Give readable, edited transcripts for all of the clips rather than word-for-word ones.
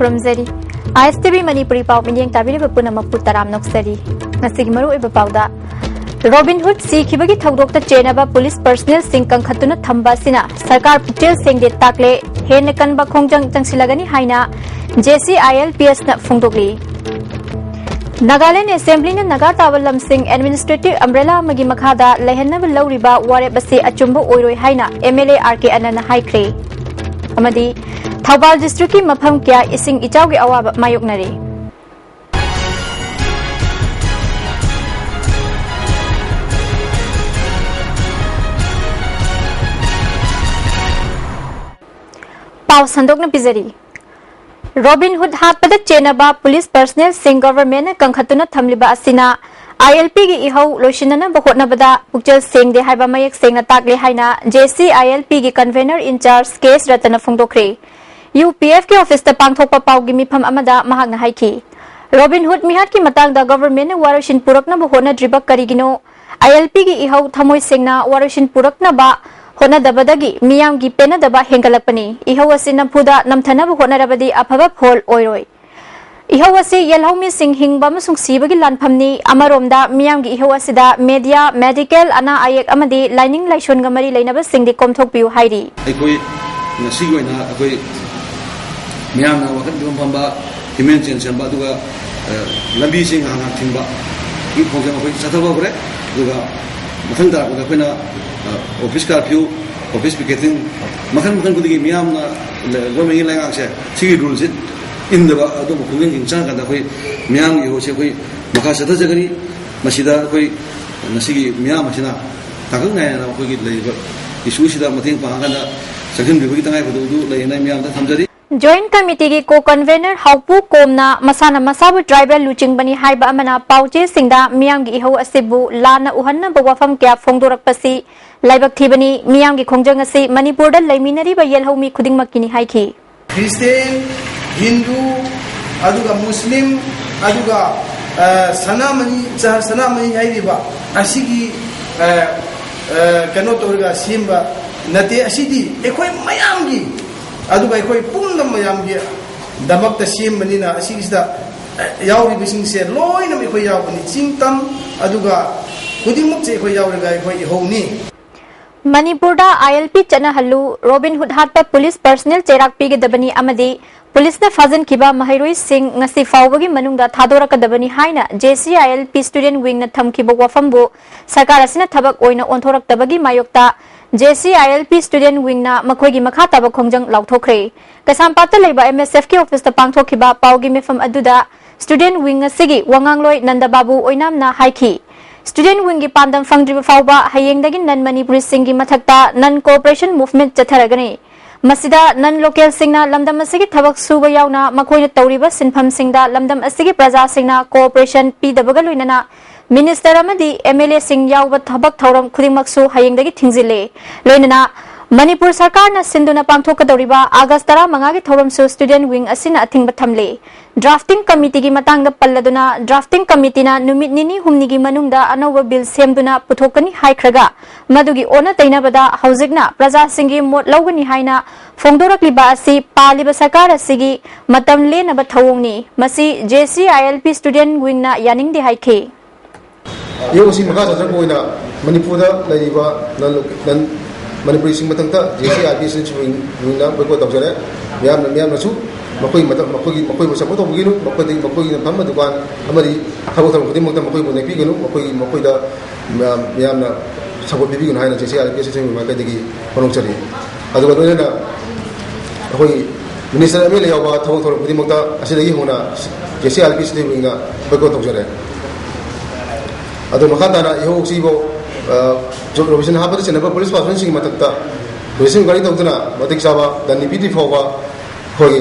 खुरमजरी ISTV Manipuri pau minyeng tabiri bapuna maputaram noksari ngasigi maru iba pauda Robin Hood si khibagi thogdok ta chenaba police personnel sing kangkhatuna thamba sina sarkar putel sengde takle hen kanba khongjang changsilagani haina JCILPS na phungdokli Nagaland Assembly na Naga Tawalam Singh Administrative Umbrella Magi Makhada Lehenna Lauriba Ware Basi Achumbo Oiroi Haina MLA RK Anana Haikre Amadi Thaubal District ki Mafam Kya Ising Ichaugi Awaba Mayoknari Pau Sandokna Pizari Robin Hood hatpada chenaba police personnel sing government kangkhatuna thamliba asina ILP gi ihau loishinana bahotna bada pukchal sing de haiba mayek sengna takle haina JCILP gi convener in charge case ratana phongdokre UPF ki office ta pangthokpa pau gi mifam amada mahakna haiki Robin Hood mihat ki matang da government warashin purakna bahotna dribak karigino ILP gi ihau thamoi sengna warashin purakna ba hona dabadagi miyam gi pena daba hengalapani ihawasi nampuda namthana bu hona rabadi aphaba phol oiroi ihawasi yelhomi sing hingba masung sibagi lanphamni amaromda miyam gi ihawasi da media medical ana ayek amadi lining laishon gamari lainaba singdi komthok piu hairi aikoi nasi goina akoi miyam na wakat bim phamba himen chen chamba duga lambi sing hanga thingba ki phojam akoi chathaba bore duga mathang da ko koina office curfew office picketing makan kudigi miyam na government la ngak se sigi rules in the ado ko ngin chang ka da koi miyam yo se koi maka sa da jagani masida koi nasigi miyam masina tagang na na koi gi lei ba issue sida mating pa ga da sakin bi gi tangai ko du lei na miyam da thamjari Joint Committee ki co-convener Haupu Komna Masana Masabu Tribal Luching Bani Haiba Amana Pauche Singda Miyam gi ihau asibu lana uhanna bawafam kya phongdorak pasi laibak thibani Miyam gi khongjang asi Manipur da laiminari ba yelhomi khudingmak kini haiki Christian Hindu aduga Muslim aduga sanamani haiba asigi kano torga simba nate asidi ekoi mayam gi aduga ekoi pumna mayam gi damakta simbani na asigista yauri bising se loina me ekoi yawni chingtam aduga khudimuk che ekoi yauriga ekoi honi Manipur da ILP chana hallu Robin Hood hatpa police personnel cherak pige dabani amadi police na fajan kiba mahairoi sing ngasi fawbagi manungda thadoraka dabani haina JCILP student wing na thamkiba wafambu sarkar asina thabak oina onthorak tabagi mayokta JCILP student wing na makhoigi makha taba khongjang lauthokre kasampata leiba MSF ki office ta pangthokiba paugi mefam aduda student wing asigi wangangloi nandababu oinam na haiki Student wing ki pandam fangdriba fawba hayengdagi nan Manipuri singi mathakta nan cooperation movement chatharagani masida nan local singna lamdam asigi thabak suba yauna makhoina tawriba sinpham singda lamdam asigi praja singna cooperation pi dabaga loinana minister amadi MLA sing yawba thabak thoram khudingmaksu hayengdagi thingzile loinana Manipur Sarkar na sinduna pangthokadoriba August 15 gi thoramsu student wing asina athingba thamle drafting committee gi matangda palladuna drafting committee na numit nini humni gi manungda anowa bill semduna puthokani haikhraga madugi ona tainabada haujikna praja singi mot lawgani haina phongdorakliba asi paliba sarkar asigi matam lenaba thawongni masi JCILP student wing na yaningde haikhe yosi maka sa koina Manipur da laiba nan Manipuri sing matang ta JCILP student wing na bako tawjare miyam na su makoi masa moto bugino makoi na pamma dukan amari thabo thabo kudi mota makoi bunai pigino makoi da miyam na sabot bibigino haina JCILP student wing ma kadigi honong chari adu ba na akoi minister amele yawa thabo thabo kudi mota asidagi hona JCILP student wing na bako tawjare adu makata na iho sibo जो provision हाबद चेनबा police person सिंग मतकता policing गाड़ी तौदना मतिक साबा दनि PT फोबा खोई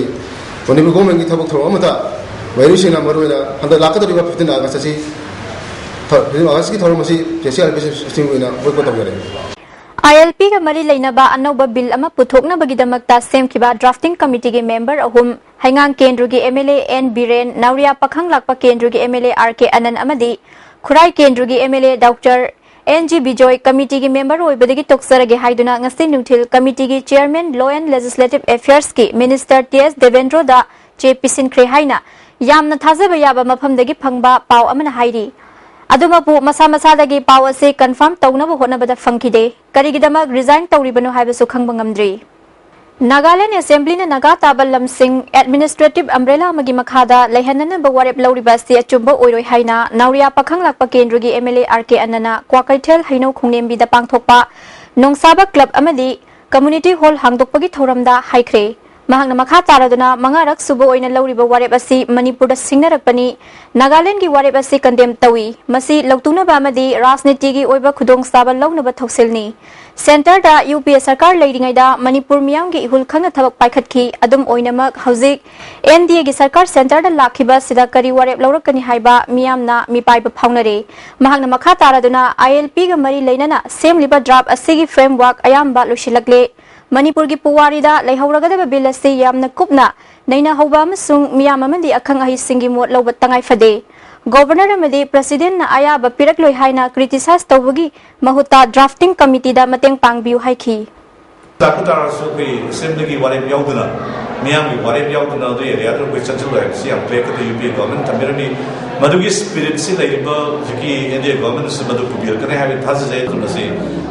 Manipur government की थबक thorough अमता वैरुसिना मरोना हंद लाकदरिबा 15 अगस्त सी 15 अगस्त की thorough मसी JCILP system विना बको तौजरे ILP ga mari leinaba anoba bill ama puthokna bagidamakta semkiba drafting committee ge member ahum haingang kendru ge MLA N Biren Nauria pakhang lakpa kendru ge MLA RK Anan amadi Khurai kendru ge MLA Dr NG Bijoy committee ki member oibadagi toksarage haiduna ngasi nuthil committee ki chairman law and legislative affairs ki minister TS Devendra da चे पिसिनख्रे हाइना यामना थाजब याबा मफमदगी फंगबा पाव अमना हाइरी अदुमपु मसा मसादगी पाव असे confirm तौनब होनबदा फंखिदे करिगिदमक resign तौरिबनो हाइबसु खंगबा ngamdri Nagaland Assembly na naga tabal lamsing administrative umbrella magi makhada lehanana bawarep lauriba si achumba oiroi haina nauria pakhang lakpa kendrugi MLA RK Anana Kwakaithel haino khungnembi da pangthokpa nongsaba club amadi community hall hangdokpagi thoramda haikre mahangna makha taraduna mangarak subo oina lauriba warep asi Manipur da singnarakpani Nagaland gi warep asi condemn tawi masi lautuna ba amadi rajniti gi oiba khudong saba launaba thokselni Center da UPA sarkar leiringai da Manipur miyam gi ihul khana thabak paikhatki adum oinamak hauzik NDA gi sarkar center da lakhiba sida kari warep laurakani haiba miyamna mipai ba phaunare mahangna makha taraduna ILP ga mari leinana same liba draft asigi framework ayamba losilakle Manipur gi puwari da leihawragada bill asi yamna kupna naina hoba amasung miyam amandi akhang ahi singi mot lawbat tangai fade Governor amadi President na aya ba pirak loi haina criticize tawagi mahuta drafting committee da mateng pangbiu haiki Takutar so ki assembly ki warep yauduna miyam ki warep yauduna do area do question chalo hai si am play kate UP government tamirani madugi spirit si laiba ki India government se madu kubir kare have thas jai to se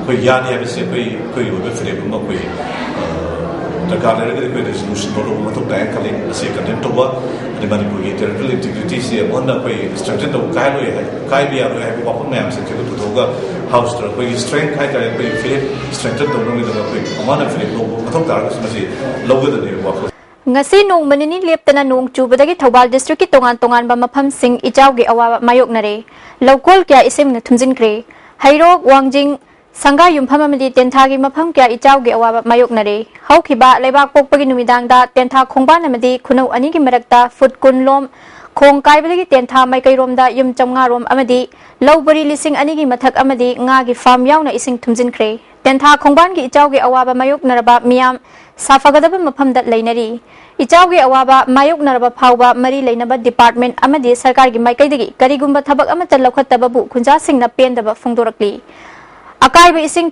koi yaad hai se koi obe frame ma koi सरकार ने कोई resolution बोलो मतलब तय करें ऐसे content हुआ the Manipur territorial integrity से अन्ना कोई स्ट्रक्चर तो काय लो है काय भी आ रहा है वो अपन में हमसे चलो तो होगा हाउस तो कोई स्ट्रेंथ काय करे कोई फिलिप स्ट्रक्चर तो लोग इधर कोई अमान फिलिप लोग मतलब तार उसमें से लोग इधर नहीं हुआ ngasi nong manini leptana nong chubadagi Thobal district ki tongan ba mafam sing ichawgi awa mayoknare local kya isim na thumjin kre hairok wangjing Sangga yumpham amadi tenthagi mafam kya ichawgi awa mayoknare haukiba lebak pokpagi numidang da tentha khongban amadi khunau ani gi marakta foot kunlom khong kaibagi tentha maikairom da yum chamnga rom amadi lowbari lising ani gi mathak amadi nga gi farm yauna ising thumjin kre tentha khongban gi ichawgi awa mayoknaraba miyam safagadaba mafam da leinari Ichawgi awaba mayok naraba phawba mari leinaba department amadi sarkar gi maikaidagi karigumba thabak amata lokhattaba bu khunja singna pendaba phongdorakli akaiba ising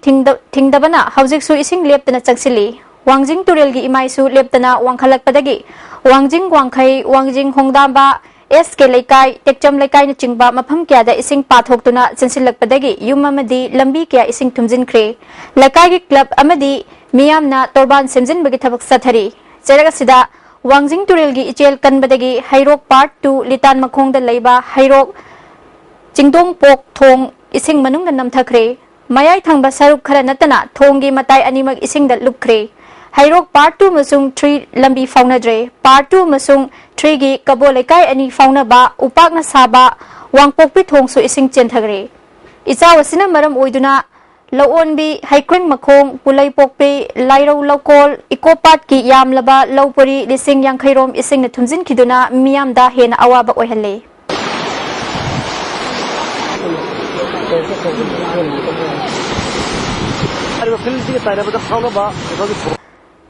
thingdabana haujik su ising leptana chaksili wangjing turel gi imai su leptana wangkhalakpadagi wangjing wangkhai wangjing hongdamba SK laikai tekcham laikai na chingba mafam kya da ising pathoktuna chensilakpadagi yum amadi lambi kya ising thumjin khre laikai gi club amadi miyamna torban semjin bagi thabak sathari Cheraga sida Wangjing Turil gi ichel kanbadagi Hairok Part 2 Litan Makhong da leiba Hairok Jingdong Pok Thong ising manung da namthakre Mayai thangba saruk khara natana thong gi matai animak ising da lupkre Hairok Part 2 masung 3 lambi faunadre Part 2 masung 3 gi kabo lekai ani fauna ba upak na saba wangpok pi thong su ising chenthagre Ichawasina maram oiduna Laonbi Haikweng Makhong Pulai Pokpe Lairo Lokol Ikopat ki Yamlaba Lopuri Lising Yang Khairom ising na thumjin kiduna miyam da hen awaba oihalle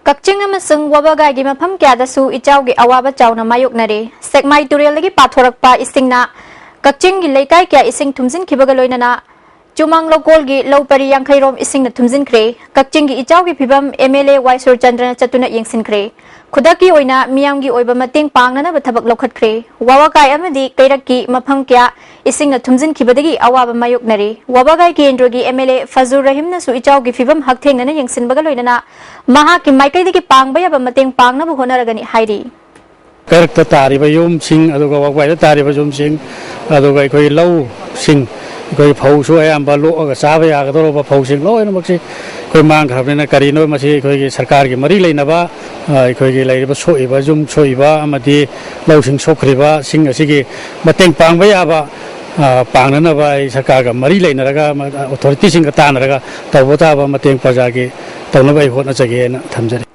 Kakching amasung wabagai gi mafam kya da su ichawgi awaba chawna mayoknare Sekmai Turel lagi pathorakpa ising na Kakching gi leikai kya ising thumjin khibaga loinana Chumang lokol gi lopari yang khairom ising na thumjin kre kakching gi ichaw gi phibam MLA Waisur Chandra chatuna yengsin kre khudaki oina miyam gi oiba mating pangna na bathabak lokhat kre wawakai amadi kairaki mafam kya ising na thumjin khibadagi awaba mayok nare wabagai kendro gi MLA Fazur Rahim na su ichaw gi phibam haktheng na yengsin baga loina maha ki maikai digi pangbaya ba mating pangna bu honaragani hairi karakta tariba yum sing aduga wakwai tariba yum sing aduga koi lau sing koi phau su ayam ba lo ga sa ba ya ga do ba phau sing lo na maksi koi mang kha na kari no masi koi gi sarkar gi mari leina ba koi gi lai ba soi ba jum soi ba amadi lau sing sokhri ba sing asigi mateng pang ba ya ba pang na ba sarkar ga mari leina raga authority sing ga ta na raga tawta ba mateng paja gi tawna ba hot na chage na thamjari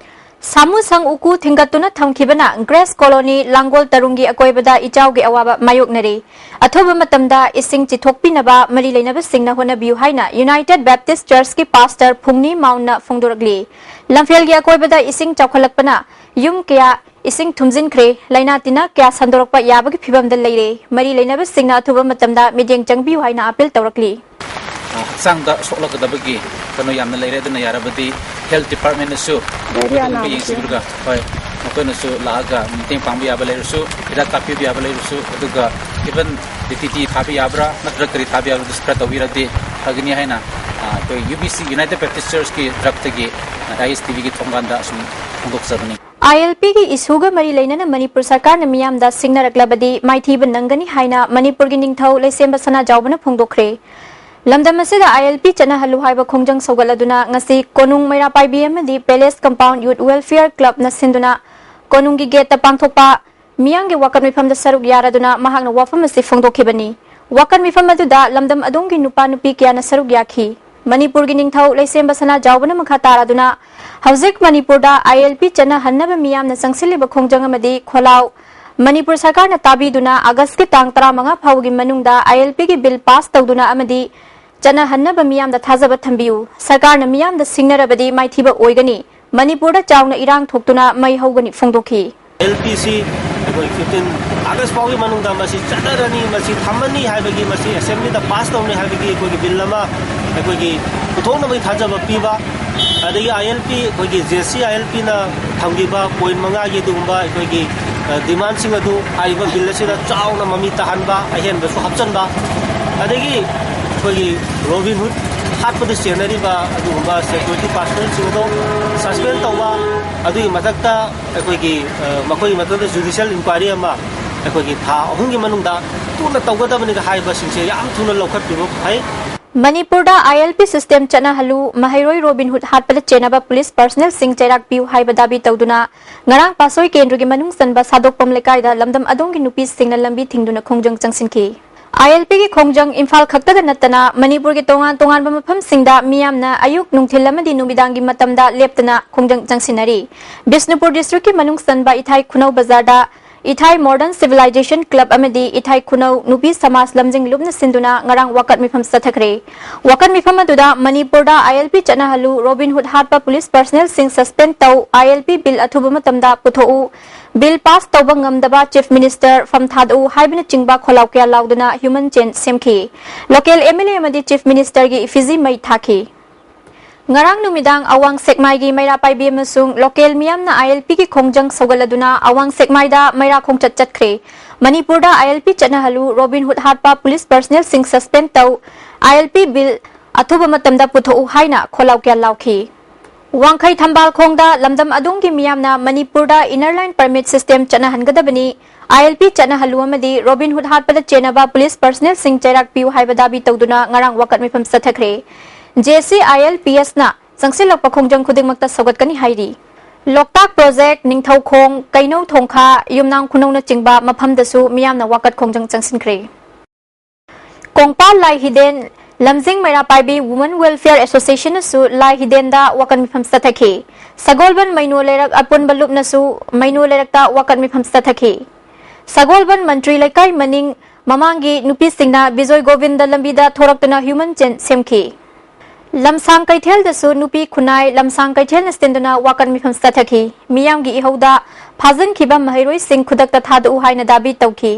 Samu sang uku thingatuna thamkibana Grace Colony Langol Tarungi akoibada ichawgi awaba mayoknari athoba matamda ising chithokpinaba mari leinaba singna hona biu haina United Baptist Church ki pastor Phungni Mauna Phongdoragli Lamphel gi akoibada ising chawkhalakpana yum kya ising thumjin khre laina tina kya sandorakpa yabagi phibamda leire mari leinaba singna athoba matamda mideng changbiu haina appeal tawrakli Sangda soklakadabagi kano yamna leire dana yarabadi health department su yengsiburga ꯃꯈꯣꯏꯅꯁꯨ ꯂꯥꯛꯑꯒ ꯃꯇꯦꯡ ꯄꯥꯡꯕ ꯌꯥꯕ ꯂꯩꯔꯁꯨ ꯍꯤꯗꯥꯛ ꯀꯥꯞꯄꯤꯕ ꯌꯥꯕ ꯂꯩꯔꯁꯨ ꯑꯗꯨꯒ ꯏꯚꯟ DTT ꯊꯥꯕ ꯌꯥꯕ꯭ꯔꯥ ꯅꯠꯇ꯭ꯔꯒ ꯀꯔꯤ ꯊꯥꯕ ꯌꯥꯕ꯭ꯔꯥ ꯈꯔ ꯇꯧꯕꯤꯔꯗꯤ ꯐꯒꯅꯤ ꯍꯥꯏꯅ ꯑꯩꯈꯣꯏ UBC United Baptist Churchꯀꯤ ꯇꯔꯐꯇꯒꯤ ISTVꯒꯤ ꯊꯣꯡꯒꯥꯟꯗ ꯑꯁꯨꯝ ꯐꯣꯡꯗꯣꯛꯆꯕꯅꯤ ILP की इसुगा मरी लेना मणिपुर सरकार ने मियामदा सिंगनरक्लबदी माइथीब नंगनी हाइना मणिपुर की निंगथौ लेसेंब सना जावबना फोंदोखरे लमदम असिदा ILP चना हलु हाइबा खोंजंग सौगलदुना ngasi konung मैरा पाइबी अमदी palace compound youth welfare club न सिंदुना konung की गेट पांगथोपा मियांगे वाकन मिफम द सरुक यारादुना महांगना वाफम असि फोंदोखिबनी वाकन मिफम अदुदा लमदम अदोंगी नुपा नुपी कियाना सरुक याखी मणिपुर की निंगथौ लेसेंब सना जावबना मखा तारादुना हौजिक मणिपुरदा ILP चना हन्नब मियामना संगसिलिब खोंजंग अमदी खोलाव मणिपुर सरकार न ताबीदुना अगस्त के तांग 35 फावगी मनुंगदा ILP की बिल पास तौदुना अमदी चना हन्नब मियामदा थाजब थंबियु सरकार न मियामदा सिंगनरबदी माइथीब ओइगनी मणिपुरदा चावना इरांग थोक्तुना मै हौगनी फोंदोखी LPC अखोई 15 अगस्त फावगी मनुंगदा मसी चदरनी मसी थमनी हाइबगी मसी असेंबली दा पास तौने हाइबगी अखोई बिल लमा अखोई पुथोंनबई थाजब पीबा अदगी ILP अखोई JC ILP ना थंगीबा पॉइंट मंगा गी दुगुंबा अखोई डिमांड सिंग अदु हाइबा बिल असिदा चावना ममी तहनबा अहेनबसु हपचनबा अदगी अखोई रोबिन हुड हाटपद सेनरीबा अदुगुंबा सिक्योरिटी पर्सनल सिंगदो सस्पेंड तौबा अदुगी मथक्ता अखोई मखोई मथक्ता जुडिशियल इंक्वायरी अमा अखोई था अहुंगी मनुंगदा तुना तौगदबनि हाइबा सिंगसे याम थुना लौखटबिबो फाइ मणिपुरदा ILP सिस्टम चना हलु महिरोई रोबिन हुड हाटपद चेनबा पुलिस पर्सनल सिंग चैराक पिउ हाइबा दाबी तौदुना ngarang pasoi kendro gi manung sanba sadokpam lekai da lamdam adong gi nupi singna lambi thingduna khongjang changsinki ILP gi khongjang imphal khakta da natana manipur gi tongan tongan ba mafam singda miyamna ayuk nungthil lamadi numidang gi matamda leptana khongjang changsinari Bisnupur district ki manung sanba ithai khunau bazar da Ithai modern civilization club अमदी इथाई खुनौ नुपी समाज लमजिंग Lubna सिंदुना ngarang wakat mifam sathakre wakat mifam aduda manipurda ILP chanahalu robin hood hatpa police personnel sing suspend tau ILP bill athuba matamda puthou bill pass tawba ngamdaba chief minister from thadu haibina chingba kholaw kya lauduna human chain semki local MLA amadi chief minister gi effigy mai thaki ngarang numidang awang sekmai gi maira paibi amasung local miyamna ILP ki khongjang sogaladuna awang sekmai da maira khongchat chatkhre manipurda ILP chanahalu robin hood hatpa police personnel sing suspend tau ILP bill athuba matamda puthou haina kholaw kya lauki wangkhai thambal khongda lamdam adung gi miyamna manipurda inner line permit system chanahangadabani ILP chanahalu amadi robin hood hatpa da chenaba police personnel sing chairak piu haiba dabi tawduna ngarang wakat mifam sathakre JCILPS na sangsilak pakhongjang khudingmakta sogatkani hairi Loktak project ningthau khong kaino thongkha yumnang khunau na chingba maphamdasu miyamna wakat khongjang changsinkre Kongpa Lai Hiden Lamjing Maira Paibi Women Welfare Association su Lai Hiden da wakan mifam sathaki Sagolban mainu lerak apun balup nasu mainu lerakta wakan mifam sathaki Sagolban mantri laikai maning mamangi nupi singna Bijoy Govinda lambida thoraktuna human chain semki Lamsang kaithel dasu nupi khunai lamsang kaithel nastenduna wakan mifam sathaki miyamgi ihauda phazan khiba mahiroi sing khudak ta thadu haina dabi tawki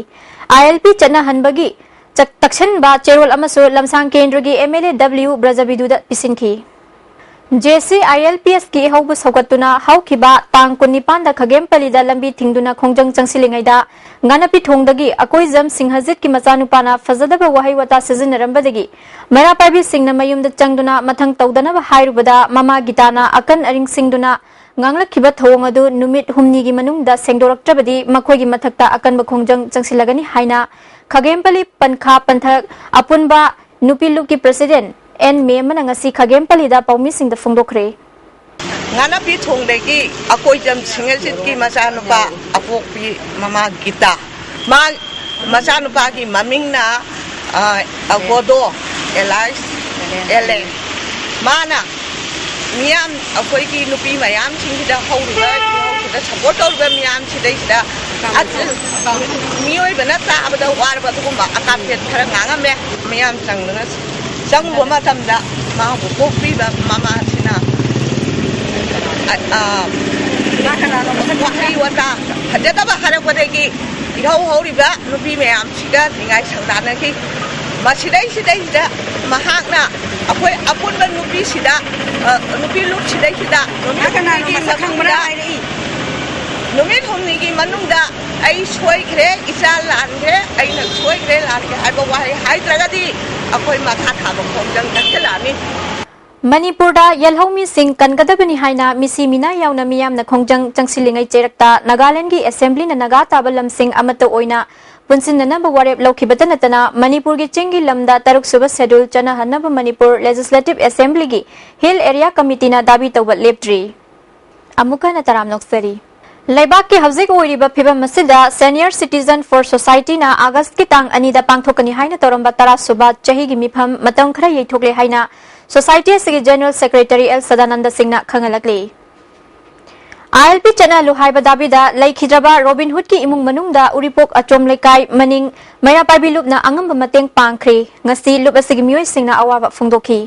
ILP chana hanbagi takshan ba cherol amasu lamsang kendrogi MLA W Brajabiduda pisinki JCILPS ki haubu sogatuna haukiba tang 19 da khagempali da lambi thingduna khongjang changsilingai da nganapi thongdagi akoizam singhajit ki machanupana fazadaba wahai wata sizinarambadagi mera paibi singna mayumda changduna mathang tawdana ba hairubada mama gitana akan aring singduna nganglakhiba thong adu numit humni gi manungda sengdoraktrabadi makhoi gi mathakta akan ba khongjang changsilagani haina khagempali pankha panthak apunba nupilu ki president en me manangasi khagempali da paumi sing da phongdokre ngana pi thongdegi akoi jam singeljit ki machanupa apokpi mama gita ma machanupa ki mamingna agodo elias ele mana miyam akoi ki nupi mayam singida hauruba da support tawba miyam sidai sida miyoi bana ta abada warba tugumba akapet khara ngangame miyam sangna Sang Boma Tamda, Mabu Popiba, Mama Tina. Waki Wata, Hadaba Harakwadeki, Iho Riba, Nubi Mayam, Sida, Ningai Sandanaki, Masida Sida, Mahakna, Apun Nubi Sida, Nubi Luk Sida, Nubi नुमित हुमनीगी मनुंगदा आई सोइग्रे इचा लानग्रे आइना सोइग्रे लानग्रे हाइबो वाइ हाइद्रगदी अखोइ मखा थाबो खोंजंग कखलामी मणिपुरदा यलहौमी सिंह कनगदबनी हाइना मिसी मिना यावना मियामना खोंजंग चंगसिलिंgai चेरकता नागालैंड की assembly ना नागा ताबलम सिंह अमतो ओइना पुनसिननब वारेप लौखिबता नतना मणिपुर की चिंगी lambda तरुक सुबह schedule चना हनब Manipur legislative assembly की हिल एरिया कमिटी ना दाबी तौब लेप्ट्री अमुका न तराम नोक्सरी लेबाक के हौजिक ओइरिबा फिबम मसिदा सीनियर सिटीजन फॉर सोसाइटी ना अगस्त की तांग अनिदा पांगथोकनी हाइना तोरंबा तरा सुबा चही की मिफम मतम खरा येथोकले हाइना सोसाइटी से general secretary L Sadanand Singh ना खंगलकले ILP चना लुहाइबा दाबीदा लैखिद्रबा रोबिनहुड की इमुंग मनुंगदा उरिपोक अचोम लेकाई मनिंग मैरा पाइबी लुपना अंगम मतेंग पांगख्री ngasi लुप असigi मियोय सिंगना अवाबा फुंगदोखी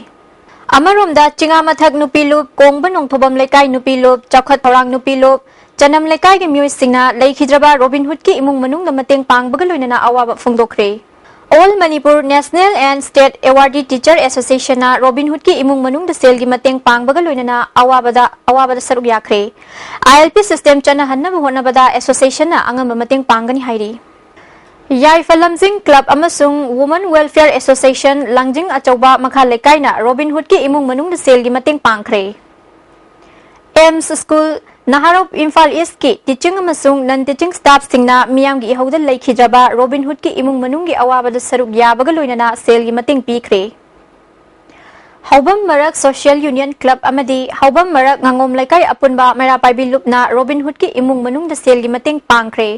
अमरोमदा चिंगा मथक नुपी लुप कोंगबा नोंथोबम लेकाई नुपी लुप चौखत थौरांग नुपी लुप चनम लेकाई के मियोय सिंगना लैखिद्रबा रोबिनहुड की इमुंग मनुंगदा मतेंग पांगबगा लोइनना अवाबा फुंगदोखरे All Manipur National and State Awardee Teacher Association na Robinhood ki imung manung da sel gi mateng pangbaga loinana awabada saruk yakre ILP system chana hanna hona bada association na angam mateng pangani hairi Yai Falamjing Club amasung Women Welfare Association Langjing achauba makha lekai na Robinhood ki imung manung da sel gi mateng pangkhre Ames School Naharop Imphal East ki teaching amasung non teaching staff singna miyam gi ihauda leikhijaba Robinhood ki imung manung gi awabada saruk yabaga loinana sel gi mating pikre Haubam Marak Social Union Club amadi Haubam Marak ngangom laikai apunba mera paibi lupna Robinhood ki imung manung da sel gi mating pangkhre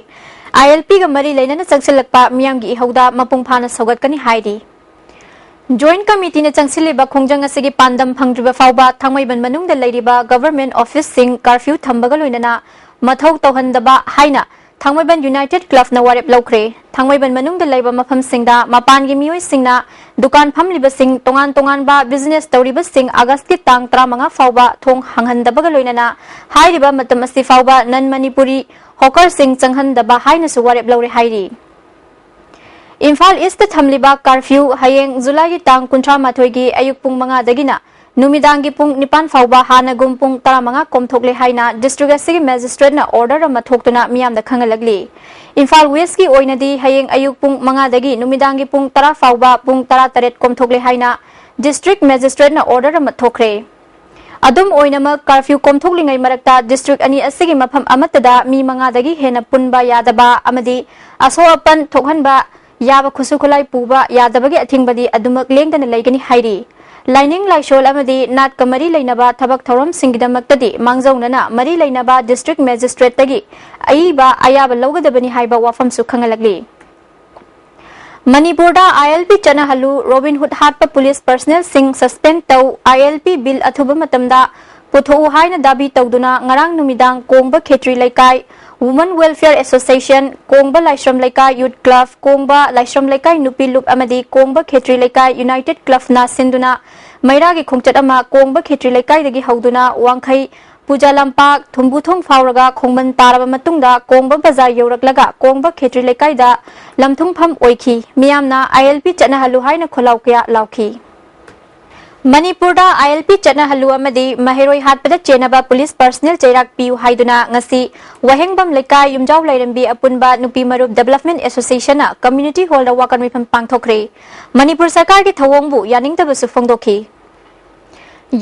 ILP ga mari leinana changsilakpa miyam gi ihauda mapung phana saugat kani haidi Joint Committee na changsileba khongjang asigi pandam phangriba fauba thangmaiban manungda leiriba government office sing curfew thambaga loinana mathau tawhandaba haina thangmaiban United Club na warep lokre thangmaiban manungda leiba mafam singda mapan gi mioi singna dukan phamliba sing tongan ba business tawriba sing August ki tang 35 fauba thong hanghandabaga loinana hairiba matam asi fauba nan Manipuri hawker sing changhandaba haina su warep lore hairi Imphal East thamliba curfew hayeng July tang 13 gi ayuk pung 5 dagina numidang gi pung 9 fauba hana gum pung 15 komthokle haina district asigi magistrate na order ama thoktuna miyam da khangalagli Imphal West gi oinadi hayeng ayuk pung 5 dagi numidang gi pung 10 fauba pung 18 komthokle haina district magistrate na order ama thokre Adum oinama curfew komthoklingai marakta district ani asigi mafam amatada mi 5 dagi hena punba yadaba amadi aso apan thokhanba Yaba kusukulai puba yadabagi athingbadi adumak lengdana laigani hairi Lining laishol amadi nat kamari lainaba thabak thoram singidamaktadi mangjawnana mari lainaba district magistrate tagi aiba ayaba lawgadabani haiba wafam su khangalagli Manipurda ILP chana halu Robinhood hatpa police personnel sing suspend tau ILP bill athuba matamda putho haina dabi tawduna ngarang numidang kongba khetri laikai Women Welfare Association Kongba Laishram Laikai Youth Club Kongba Laishram Laikai Nupi Loop amadi Kongba Khetri Laikai United Club na sinduna Maira gi khongchat ama Kongba Khetri Laikai dagi hauduna Wangkhai Puja Lampak Thumbuthong Fauraga Khongman Taraba matungda Kongba Bazar yoraklaga Kongba Khetri Laikai da lamthung pham oikhi miyamna ILP chana halu haina kholau kya lauki Manipurda ILP chana halu amadi Mahiroi hatpada chenaba police personnel chairak piu haiduna ngasi wahengbam lekai yumjaw lairambi apunba nupi marup development association na community hall da wakan mifam pangthokre Manipur sarkar ki thawongbu yaningtabu su phongdokhi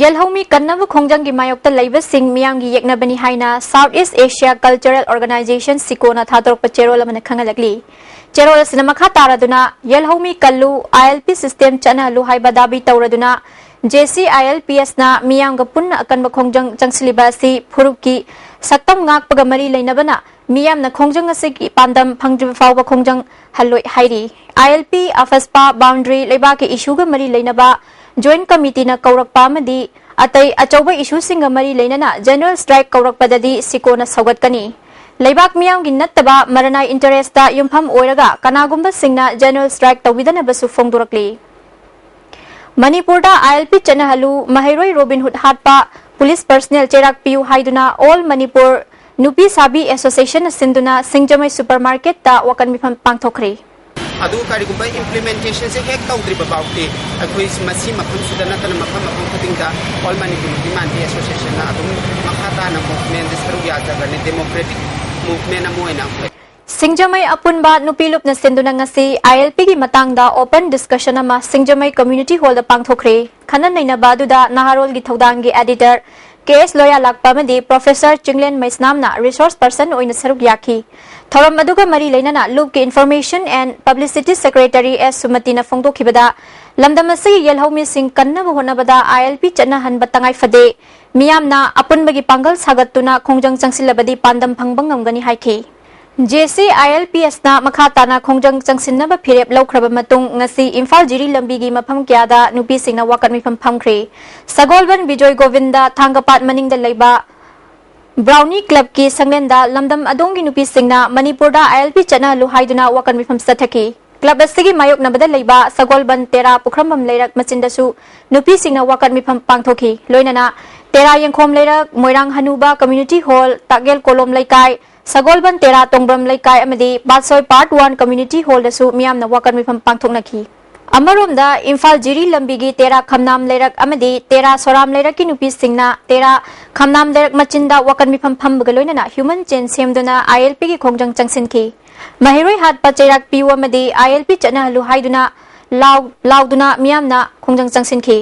Yelhomi kannaba khongjang gi mayokta leiba sing miyam gi yeknabani haina Southeast Asia Cultural Organization sikona thadorpa cherol amana khangalagli cherol sinamakha taraduna Yelhomi kallu ILP system chana halu haiba dabi tawraduna JCILPS na miyam ga punna akanba khongjang changsliba si phuruki saktam ngak pagamari leinabana miyam na khongjang asigi pandam phangjiba fawba khongjang haloi hairi ILP afaspa boundary leiba ke issue ga mari leinaba joint committee na kaurakpa amadi atai achauba issue singa mari leinana general strike kaurakpadadi sikona saugatkani leibak miyam gi nattaba maranai interest ta yumpham oiraga kanagumba singna general strike tawidana basu phongdurakli Manipurda ILP chana halu Mahiroi Robinhood hatpa police personnel cherak piu haiduna all Manipur Nupi Sabi Association sinduna Singjamai supermarket ta wakan mifam pangthokre adu karigumba implementation se hek tawdri babauti akoi masi mafam sudana tan mafam khutingda all Manipur demand association na adu makhata na movement disaru ya jagani democratic movement na mo na Singjamay apunba nupilup na sinduna ngasi ILP gi matangda open discussion ama Singjamay community hall da pangthokre khanan naina baduda naharol gi thodang gi editor KS Loya lakpa madi Professor Chinglen Maisnamna resource person oina saruk yakhi thoram aduga mari leinana loop ki information and publicity secretary S Sumatina phongdokhibada lamdam asi yelhomi sing kanna bahona bada ILP chana han batangai fade miyamna apunbagi pangal sagatuna khongjang changsilabadi pandam phangbang ngamgani haikhi JC ILPS na makhatana khongjang changsinnaba phirep laukraba matung ngasi Imphal Jiri lambigi mafam kyada nupi singna wakat mifam phamkhre Sagolban Bijoy Govinda Thangapat maningda leiba Brownie Club ki sanglenda lamdam adongi nupi singna Manipurda ILP chana luhaiduna wakat mifam sathaki Club asigi mayok nabada leiba Sagolban Tera Pukhrambam leirak machindasu nupi singna wakat mifam pangthoki loinana Tera yengkhom leirak Moirang Hanuba Community Hall Tagel Kolom Laikai Sagolban Tera Tongbram Laikai amadi Batsoi Part 1 Community Hall dasu miyamna wakan mifam pangthoknaki Amaromda Imphal Jiri lambigi Tera Khamnam Leirak amadi Tera Soram Leirak ki nupi singna Tera Khamnam Leirak machinda wakan mifam phambaga loinana human chain semduna ILP ki khongjang changsinki Mahiroi hat pacherak piu amadi ILP chana halu haiduna lauduna miyamna khongjang changsinki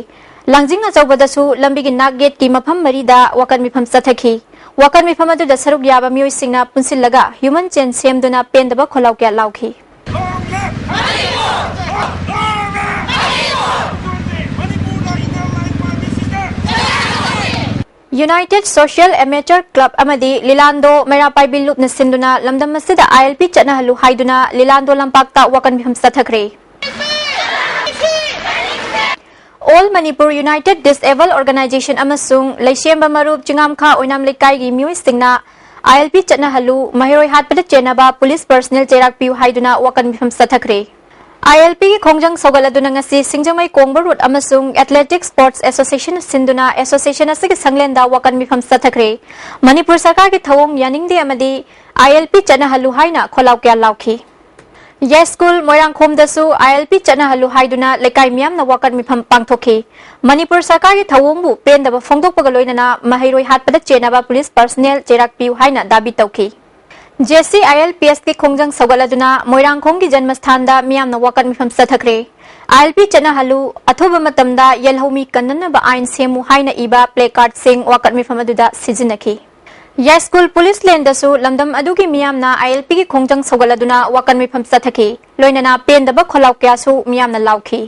Langjing achawbadasu lambigi nagget ki mafam marida wakan mifam sathaki Wakan mifam adu da saruk yaba mioi singna punsillaga human chain semduna pendaba kholaw kya laukhi United Social Amateur Club amadi Lilando Merapai Bilup na sinduna lamdam masida ILP chana halu haiduna Lilando lampakta wakan mifam sathakre All Manipur United Disabled Organization amasung Laishemba Marup Chingamkha Oinam Lekai gi mioi singna ILP chana halu Mahiroi hatpada chenaba police personnel cherak piu haiduna wakan mifam sathakre ILP gi khongjang sogaladuna ngasi Singjamai Kongba Road amasung Athletic Sports Association sinduna association asigi sanglenda wakan mifam sathakre Manipur sarkar gi thawong yaningde amadi ILP chana halu haina kholaw kya laukhi Yes School Moirang Khom dasu ILP chana halu haiduna lekai miyam na wakan mifam pangthokhi Manipur sarkar gi thawongbu pendaba phongdokpaga loinana Mahiroi hatpada chenaba police personnel cherak piu haina dabi tawki JC ILPS ki khongjang sogaladuna Moirang Khom gi janmasthan miyam na wakan mifam sathakre ILP chana halu athoba matamda yelhomi kannana ba ain semu haina iba placard sing wakan mifam aduda sijinaki Yes School Police Lane dasu lamdam adugi miyamna ILP ki khongjang sogaladuna wakan mifam sathaki loinana pendaba kholaw kya su miyamna laukhi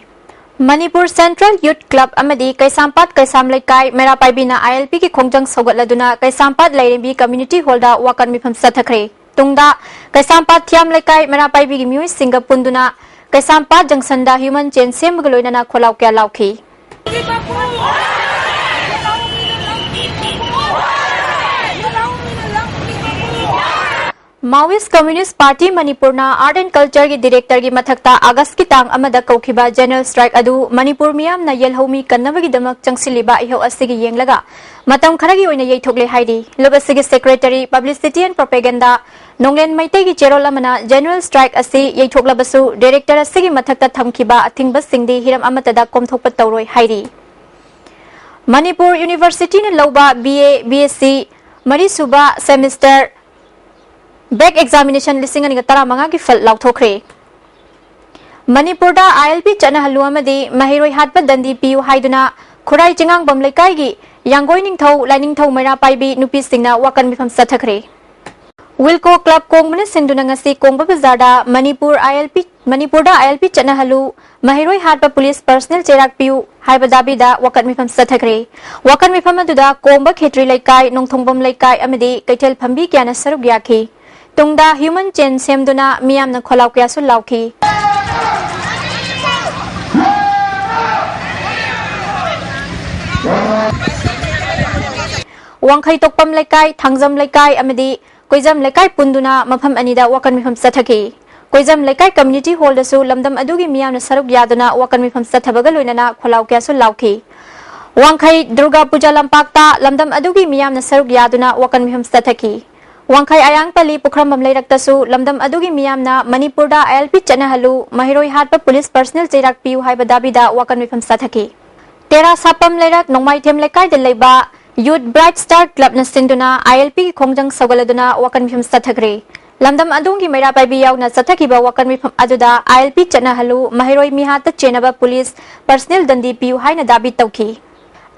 Manipur Central Youth Club amadi Kaisampat Kaisam Laikai Merapai bina ILP ki khongjang sogaladuna Kaisampat Lairimbi Community Hall da wakan mifam sathakre tungda Kaisampat Thiam Laikai Merapai bi mioi singa punduna Kaisampat Junction da human chain semga loinana kholaw kya laukhi Maoist Communist Party Manipurna Art and Culture ki director ki mathakta August ki tang amada kaukiba general strike adu Manipur miyam na yelhomi kannabagi damak changsiliba iho asigi yenglaga matam kharagi oina yeithokle haidi lobasigi secretary publicity and propaganda Nonglen Maitei ki cherol amana general strike asi yeithoklabasu director asigi mathakta thamkiba athingba singdi hiram amatada komthokpa tawroi haidi Manipur University na lauba BA BSc Marisuba semester Back examination listing ani tara manga ki fal lauthokre Manipur da ILP chana halu amadi Mahiroi hatpa dandi piu haiduna Khurai Chingang bam lekai gi Yangoi ningthau lining thau Merapai bi nupi singna wakan mifam sathakre Wilco Club Kongbana sinduna ngasi Kongba Bazada Manipur da ILP chana halu Mahiroi hatpa police personnel cherak piu haiba dabi da wakan mifam sathakre wakan mifam aduda Kongba Khetri Laikai Nongthongbam Laikai amadi Kaithel Phambi kyana saruk yakhi Tungda human chain semduna miyam na kholaw kya su laukhi Wangkhai Tokpam Laikai Thangjam Laikai amadi Koijam Laikai punduna mafam anida wakan mifam sathaki Koijam Laikai community hall dasu lamdam adugi miyam na saruk yaduna wakan mifam sathabaga loinana kholaw kya su laukhi Wangkhai Durga Puja Lampakta lamdam adugi miyam na saruk yaduna wakan mifam sathaki Wangkhai Ayang Pali Pukhrambam Leiraktasu lamdam adugi miyamna Manipur da ILP chana halu Mahiroi hatpa police personnel cherak piu haiba dabi da wakan mifam sathaki Tera sapam leirak nongmai them lekai de leiba Youth Bright Star Club na sinduna ILP ki khongjang sogaladuna wakan mifam sathagre. Lamdam adungi maira paibi yauna sathakiba wakan mifam aduda ILP chana halu mahiroi mihata chenaba police personnel dandi piu haina dabi tauki.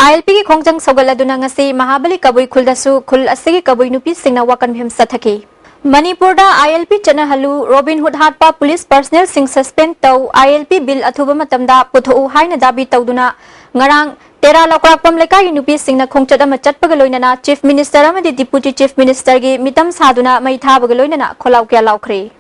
ILP ki khongjang sogaladuna ngasi Mahabali kabui khuldasu khul asigi kabui nupi singna wakan mifam sathaki. Manipur da ILP chana halu Robin Hood hatpa police personnel sing suspend tau ILP bill athuba matamda puthu haina dabi tauduna ngarang Tera Lokrakpam Lekai Nupi Singna Kongchat ama Chatpagaloinana Chief Minister amadi Deputy Chief Minister gi mitam saduna mai thabagaloinana kholau kya laukre.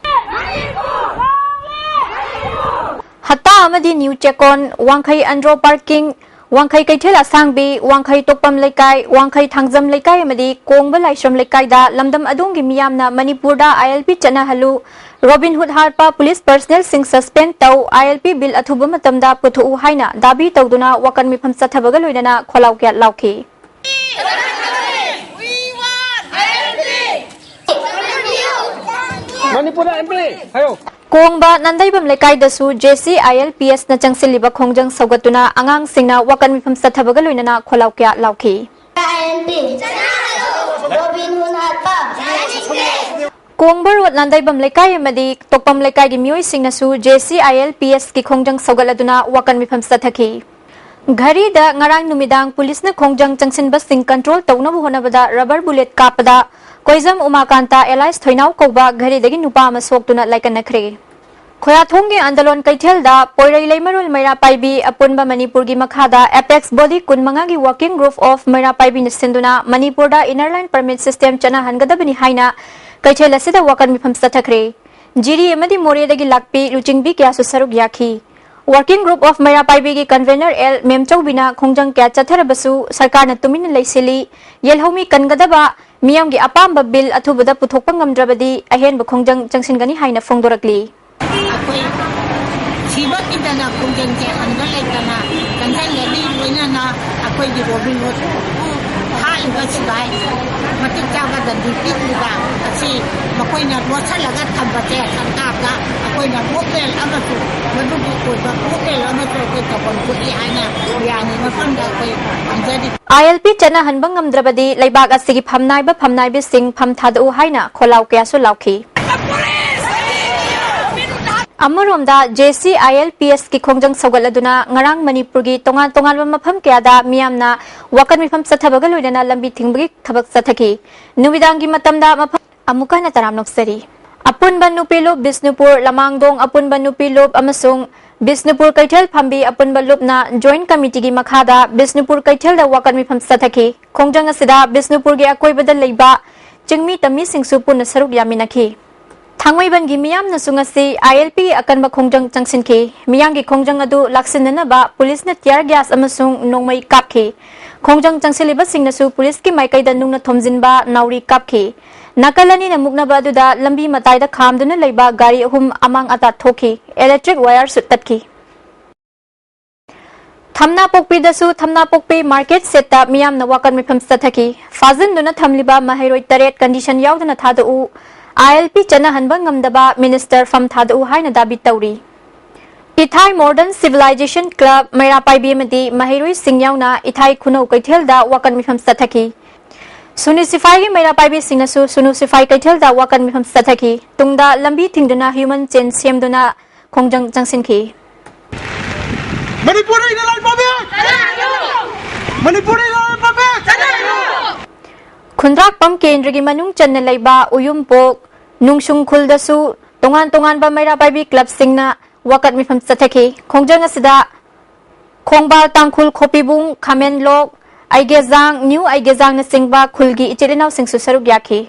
Hatta amadi New Chekon Wangkhai Andro Parking Wangkhai Kaithel Asangbi Wangkhai Tokpam Lekai Wangkhai Thangjam Lekai amadi Kongba Laishram Lekai da lamdam adungi miyamna Manipur da ILP chana halu Robin Hood harpa police personnel sing suspend tau ILP bill athuba matamda puthu haina dabi tauduna wakan mifam sathabaga loinana kholau kya lauki. Kongba Nandaibam Lekai dasu JC ILPS na changsiliba khongjang saugatuna angang singna wakan mifam sathabaga loinana kholau kya lauki. Kongbar Nandaibam Lekai amadi Tokpam Lekai gi mioi singna su JC ILPS ki khongjang saugaladuna wakan mifam sathaki. Ghari da ngarang numidang police na khongjang changsin bas sing control tawna bu honabada rubber bullet kapada Koizam Umakanta Elias Thoinau Koba Ghari dagi nupa ama soktuna laikan nakhre. Khoya thonggi andalon kaithel da poirai leimarul maira paibi apunba Manipur gi makhada Apex Body kunmanga gi working group of maira paibi nisinduna Manipur da inner permit system chana hangadabani haina Kaithel asida wakan mifam sathakre. Jiri amadi more dagi lakpi luchingbi kya su saruk yakhi. Working group of maira paibi gi convener L Memchau bina khongjang kya chatharabasu sarkar na tumin leisili yelhomi kangadaba miyam gi apamba bill athubada puthokpa ngamdrabadi ahenba khongjang changsingani haina phongdorakli. Akoi sibak idana khongjang je anga laikana kanjang ledi loinana akoi gi Robin Hood hai ba sibai matik jaga da dipit liba asi makoi na wasalaga thambate sarkar akoi na hotel amatu madu ko ba hotel amatu ko tapon ko haina yani mafanda koi anjadi ILP chana hanbang ngamdrabadi laibak asigi phamnai ba phamnai bi sing pham thadu haina kholau kya su lauki. Amuromda JC ILPS ki khongjang saugaladuna ngarang Manipur gi tongan mafam kya da miyamna wakan mifam sathabaga loinana lambi thingbagi thabak sathaki nuwidangi matamda mafam amuka na taram noksari Apunba Nupilop Bisnupur Lamangdong Apunba Nupilop amasung Bisnupur Kaithel phambi Apunba Lup na joint committee gi makhada Bisnupur Kaithel da wakan mifam sathaki khongjang asida Bisnupur gi akoibada leiba chingmi tami singsu pun saruk yaminaki Thangwaiban gi miyam na sungasi ILP akan ba khongjang changsin ki miyang gi khongjang adu laksinna ba police na tear gas amasung nongmai kap ki khongjang changsiliba singna su police ki maikai da nungna thomjin ba nauri kap ki nakalani na mukna ba adu da lambi matai da khamduna leiba gari ahum amang ata thoki electric wire suttat ki Thamna pokpi dasu Thamna pokpi market seta miyam na wakan mifam sathaki fazin duna thamliba mahairoi taret condition yaudana thadu ILP chana hanbang ngamdaba minister from thadu haina dabi tauri Ithai Modern Civilization Club maira paibi madi mahirui singyauna Ithai khunau kaithel da wakan mifam sathaki Sunu sifai gi maira paibi singnasu sunu sifai kaithel da wakan mifam sathaki tungda lambi thingduna human chain semduna khongjang changsinki Manipuri dalal pabe Manipuri dalal pabe Khundrak pam kendra gi manung channa leiba uyumpok nungsung khuldasu tongan ba maira paibi club singna wakat mifam sathaki khongjang asida khongbal tangkhul khopibung khamen lok aigezang new aigezang na singba khulgi ichilinau singsu saruk yakhi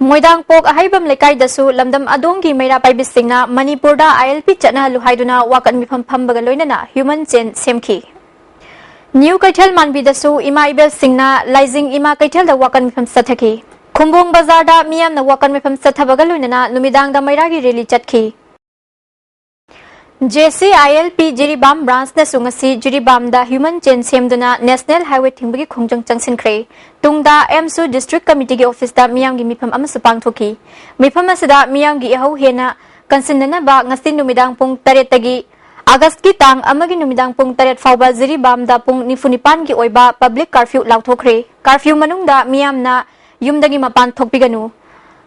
Moidang pok ahaibam lekai dasu lamdam adongi maira paibi singna Manipur da ILP chana luhaiduna wakan mifam phambaga loinana human chain semki New Kaithel manbi dasu ima ibel singna Laizing ima Kaithel da wakan mifam sathaki Khumbung bazar da miyam na wakan mifam sathabaga loinana numidang da maira gi rally chatki JC ILP Jiribam branch na sungasi Jiribam da human chain semduna National Highway thingbagi khongjang changsinkhre tungda MSU District Committee gi office da miyam gi mifam ama supang thoki mifam asida miyam gi hau hena कंसिननबा ngasi numidang pung 8 tagi August ki tang amagi numidang pung 8 fawba Jiribam da pung 95 ki oiba public curfew lauthokre curfew manungda miyamna yumdagi mapan thokpiganu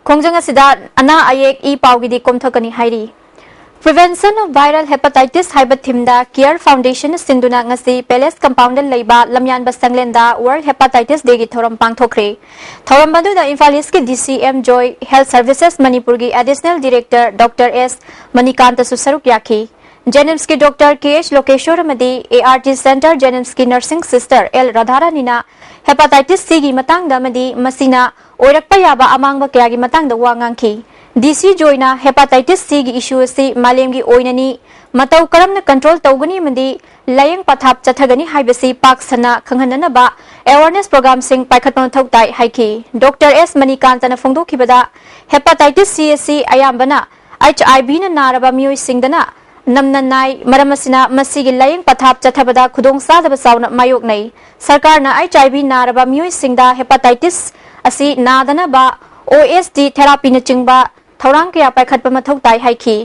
khongjang asida ana ayek I pawgidi komthakani hairi Prevention of Viral Hepatitis haiba thimda Care Foundation sinduna ngasi Palace Compound leiba lamyan basanglenda World Hepatitis Day gi thoram pangthokre thoram badu da Imphal East ki DCM Joy Health Services Manipur gi Additional Director Dr. S Manikanta Susaruk Yaki Jenims ki Dr. KH Lokeshwar Madi ART Center Jenims ki Nursing Sister L Radhara Nina Hepatitis C gi matangda madi masina oirakpa yaba amangba kya gi matangda wangangki DC Joyna Hepatitis C gi issue si malemgi oinani matau karamna control tawgani mandi layang pathap chathagani haibasi pak sana khanghanana ba awareness program sing paikhatpon thoktai haiki Dr. S Manikanta na phongdokhibada Hepatitis C ayambana HIV na naraba mioi singdana namnanai maramasina masigi layang pathap chathabada khudong sadaba sauna mayok nei sarkar na HIV naraba mioi singda hepatitis asi nadana ba OSD therapy na chingba thorang kya paikhatpa mathau tai haiki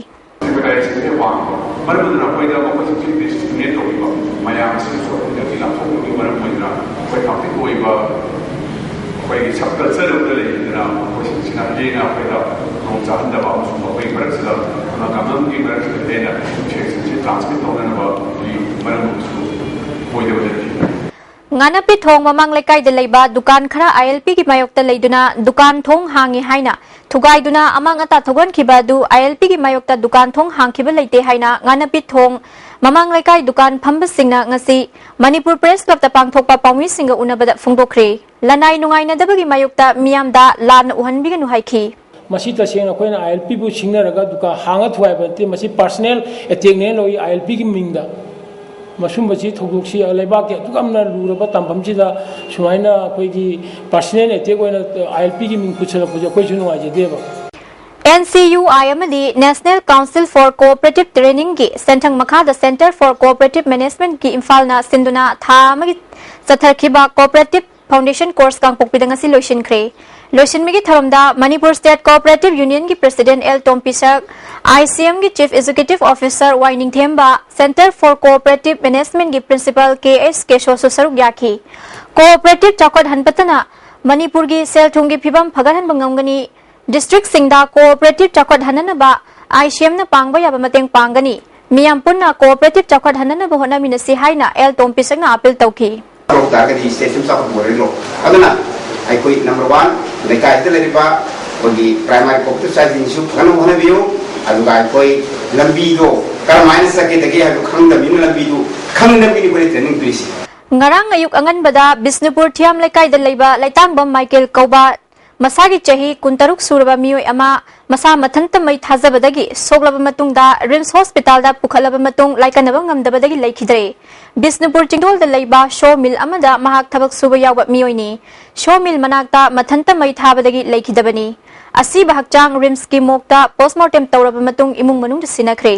Ngana pi thong mamang lekai de leiba dukan khara ILP ki mayokta leiduna dukan thong hangi haina thugai duna amang ata thogon khiba du ILP ki mayokta dukan thong hangkhiba leite haina ngana pi thong mamang lekai dukan phamba singna ngasi Manipur Press Club ta pangthokpa pawmi singa unabada phongdokre lanai nungai na dabagi mayokta miyamda lan uhanbi ganu haiki masi tasena koina ILP bu singnaraga duka hanga thuai bante masi personal attack ne loi ILP ki mingda masum bachi thogoksi alaiba ke tukamna luraba tampamchi da sumaina koi ki personal attack oina ILP ki ming puchala puja koi chunu aje deba NCUI amadi National Council for Cooperative Training ki Senthang Makha the Center for Cooperative Management ki Imphal na sinduna tha magi satharkhiba cooperative foundation course kang pokpidanga si loishin khre loishin migi tharamda Manipur State Cooperative Union ki President L Tompisak ICM ki Chief Executive Officer Waining Themba Center for Cooperative Management ki Principal KS Kesho Susaruk Yaki Cooperative Chakot Hanpatana Manipur ki sel thungi phibam phagahan bangamgani District Singda Cooperative Chakot Hananaba ICM na pangba yaba mateng pangani miyam punna Cooperative Chakot Hananaba hona minasi haina L Tompisak na appeal tawki Target station sa Borelo. Aduna ay koi number 1 lekai te leriba bagi primary cooperative size issue kanu hona biyo aduga koi lambi do kar minus sa ke dagi ha khang da min lambi do khang da min koi training please ngarang ayuk angan bada Bisnupur Thiam lekai da leiba laitang bam Michael Kauba masagi chahi kuntaruk suraba miyoi ama masa mathanta mai thajabadagi soglaba matungda Rims Hospital da pukhalaba matung laikanaba ngamdabadagi laikhidre Bisnupur Chingdol da leiba show mill amada mahak thabak suba yawa miyoi ni show mill manakta mathanta mai thabadagi laikhidabani asi bahakchang Rims ki mokta postmortem tawraba matung imung manung sinakre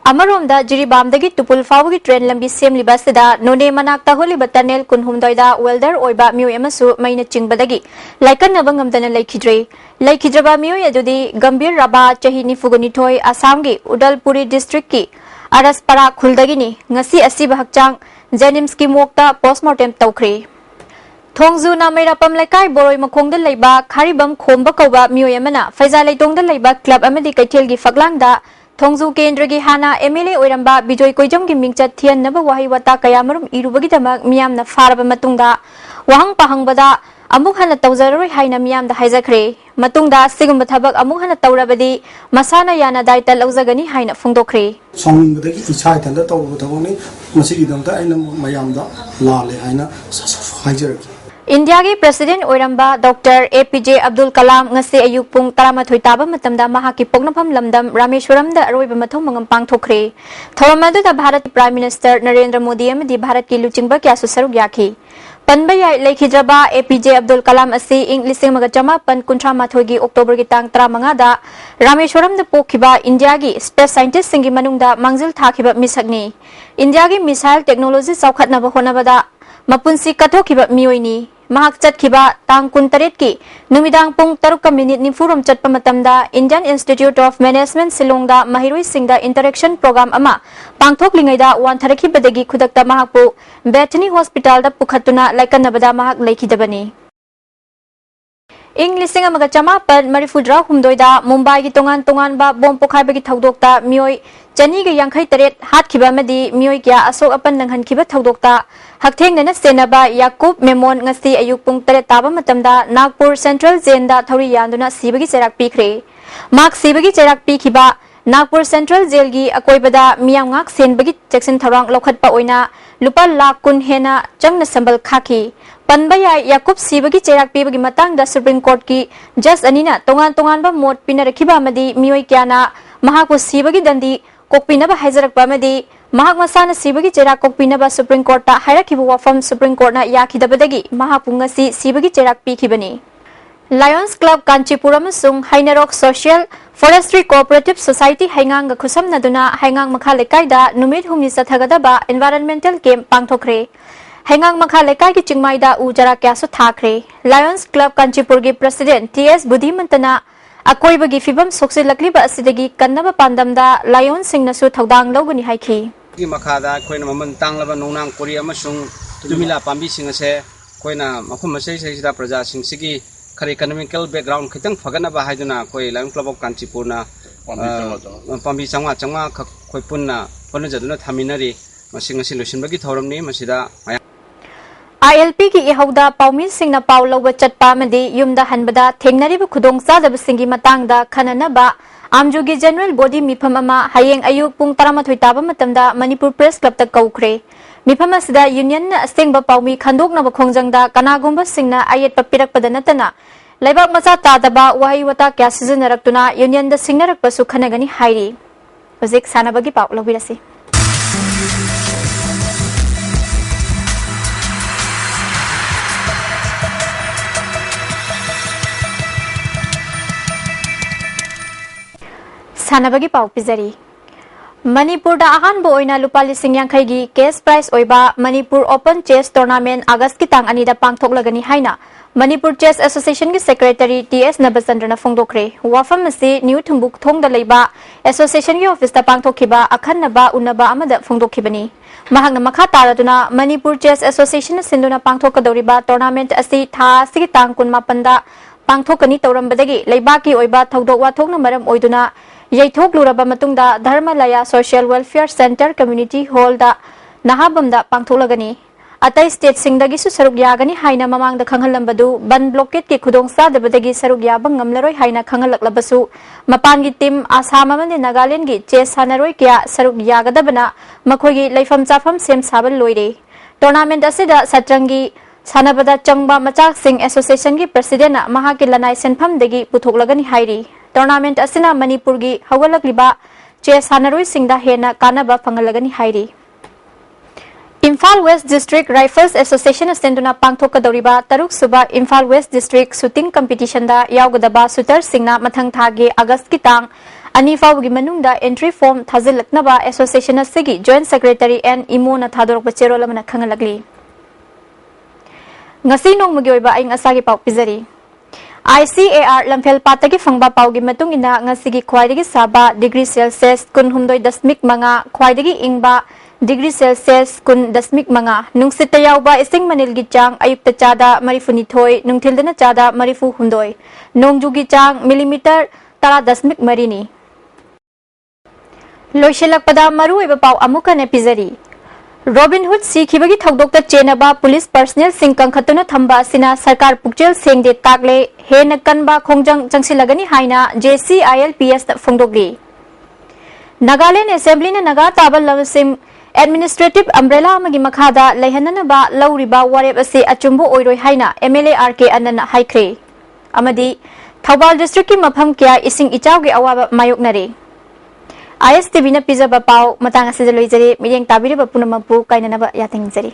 Amaromda Jiribamdagi Tupul Fawgi train lambi semli basida none manakta holi batanel kunhumdoida welder oiba miyo emasu maina chingbadagi laikan nabangamdana laikhidraba miyo yadudi Gambir Raba chahi nifugani thoi Assamgi Udalpuri district ki Araspara khuldagini ngasi asi bahakchang Jenims ki mokta postmortem tawkhre Thongzu na mairapam laikai boroi makhongda leiba kharibam khomba kauba miyo yamana Faiza Leitongda leiba club amadi kaithelgi faglangda Thongzu Kendragi Hana MLA Oiramba Bijoy Koijam gi mingchat thian naba wahi wata kayamarum irubagi damak miyamna faraba matungda wahang pahangbada amuk hana tawjaroi haina miyamda haijakre matungda sigumba thabak amuk hana tawrabadi masana yana daita laujagani haina phongdokre songingdagi ichai thanda tawbu thawni masigi damta aina mayamda lale haina haijarki India ki President Oiramba Dr. APJ Abdul Kalam ngasi ayuk pung 13 taba matamda mahaki pognapam lamdam Rameshwaram da aroiba mathong mangam pangthokre thawamadu da Bharat Prime Minister Narendra Modi amadi Bharat ki luchingba kya susaruk yaki panbaya leikhidraba APJ Abdul Kalam asi ing 1938 gi October gi tang 35 da Rameshwaram da pokhiba India gi space scientist singi manungda mangjil thakhiba misakni India gi missile technology saukhatnaba honabada Mapunsi kathokiba miyoini mahak chatkiba tang 19 ki numidang pung 3:40 chatpa matamda Indian Institute of Management Silongda mahiroi singda interaction program ama pangthoklingaida wantharakhibadagi khudakta mahakpu Bethany Hospital da pukhatuna laikanabada mahak lekhidabani ing lising amaga chamapan marifudra humdoida Mumbai gi tongan ba bom pokhaibagi thaudokta mioi chani ga yankhai taret hatkhiba madi mioi kya asok apan nanghankhiba thaudokta hakthengna senaba Yakub Memon ngasi ayuk pung taret taba matamda Nagpur Central Jail thori yanduna sibagi cherak pikre mak sibagi cherak pikhiba Nagpur Central Jail gi akoibada miyam ngak senbagi cheksin tharang lokhatpa oina lupa lakh kun hena changna sambal khaki Panbaya Yakub Sibagi cherak pibagi matang da Supreme Court ki Judge anina tongan ba mot pinarakhiba amadi mioi kyana mahakpu Sibagi dandi kokpinaba haijarakpa amadi mahak masana Sibagi cherak kokpinaba Supreme Court ta hairakhiba wafam Supreme Court na yakhidabadagi mahakpu ngasi Sibagi cherak pikhibani Lions Club Kanchipur amasung Hainarok Social Forestry Cooperative Society haingang ga khusamnaduna haingang makha lekaida numit humni sathagadaba environmental camp pangthokre Hengang makha lekai ki chingmaida ujara kya su thakre Lions Club Kanchipur gi President TS Budhimantana akoi bagi fibam sokse lakli ba asidagi kannaba pandamda Lion singna su thodang logani haiki gi makhada koina maman tanglaba nongnang kori amasung tumila pambi singase koina makhum masai saisida praja singsigi khari economical background khitang phagana ba haiduna koi Lion Club of Kanchipur na pambi changwa khoi punna ponu jaduna thaminari masingasi lusinbagi thoramni masida ILP ki ihauda paumi singna paulo chatpa madi yumda hanbada thengnari bu khudong sadab singi matangda khananaba amjugi general body mifam ama hayeng ayuk pung 12 taba matamda Manipur Press Club ta kaukre mifam asida union na asengba paumi khandokna ba khongjangda kanagomba singna ayet papirak padanatana laibak macha tadaba wahi wata kya sizinarakuna union da singnarak pasu khanagani hairi hojik sanabagi pau lobirasi Sanabagi pau pizari Manipur da ahan bo oina lupa lising yankhai gi case prize oiba Manipur Open Chess Tournament August ki tang anida pangthok lagani haina Manipur Chess Association ki Secretary TS Nabasandra na phongdokre wafam asi New Thumbuk thong da leiba Association ki office ta pangthokhiba akhan naba unaba amada phongdokhibani mahakna makha taraduna Manipur Chess Association sinduna pangthokadoriba tournament asi tha sigi tang kun mapanda pangthokani tawrambadagi leiba ki oiba thodok wa thokna maram oiduna Yaithok luraba matungda Dharmalaya Social Welfare Center Community Hall da nahabamda pangtholagani atai state singdagi su saruk yagani haina mamangda khanghalambadu ban blockade ki khudong sadabadagi saruk yabang ngamlaroi haina khangalaklabasu mapangi team Assam amane Nagaland gi chess sanaroi kya saruk yagadabana makhogi leifam chafam sem sabal loire tournament asida satrangi sanabada changba machak sing association gi president na mahaki lanai senpham degi puthoklagani hairi Tournament asina Manipur gi hawalakliba chess hanaroi singda hena kanaba phangalagani hairi Imphal West District Rifles Association asenduna pangthokadoriba taruk suba Imphal West District shooting competition da yawgadaba shooter singna mathang thagi August ki tang ani fawgi manungda entry form thazilaknaba association asigi joint secretary and imo na thadorok cherol amana khangalagli ngasi nongmagi oiba aing asagi pau pizari ICAR lamphel patagi phangba paugi matung ina ngasigi khwaidagi saba degree Celsius kun humdoi dasmik manga khwaidagi ingba degree Celsius kun dasmik manga nungsita yawba ising manilgi chang ayupta chada marifuni thoi nungthildana chada marifu humdoi nongjugi chang millimeter tara dasmik marini loishelakpada maru eba pau amukan epizari Robin Hood Sikibagi Thogdokta Chenaba Police Personnel Sing Kangkhatuna Thamba Sina Sarkar Pukchel Sengde Takle Hena Kanba Khongjang Changsilagani Haina JCILPS Phongdogli Nagaland Assembly na Naga Tabal Lavasim Administrative Umbrella Magi Makhada Lehananaba Lauriba Wareb Ase Achumbo Oiroi Haina MLA RK Anan Haikre Amadi Thobal District ki Mapham Kya Ising Ichawgi Awaba Mayoknare ISTV na pizza ba pau matang asida loizari miyeng tabiri ba punamapu kainanaba yating zari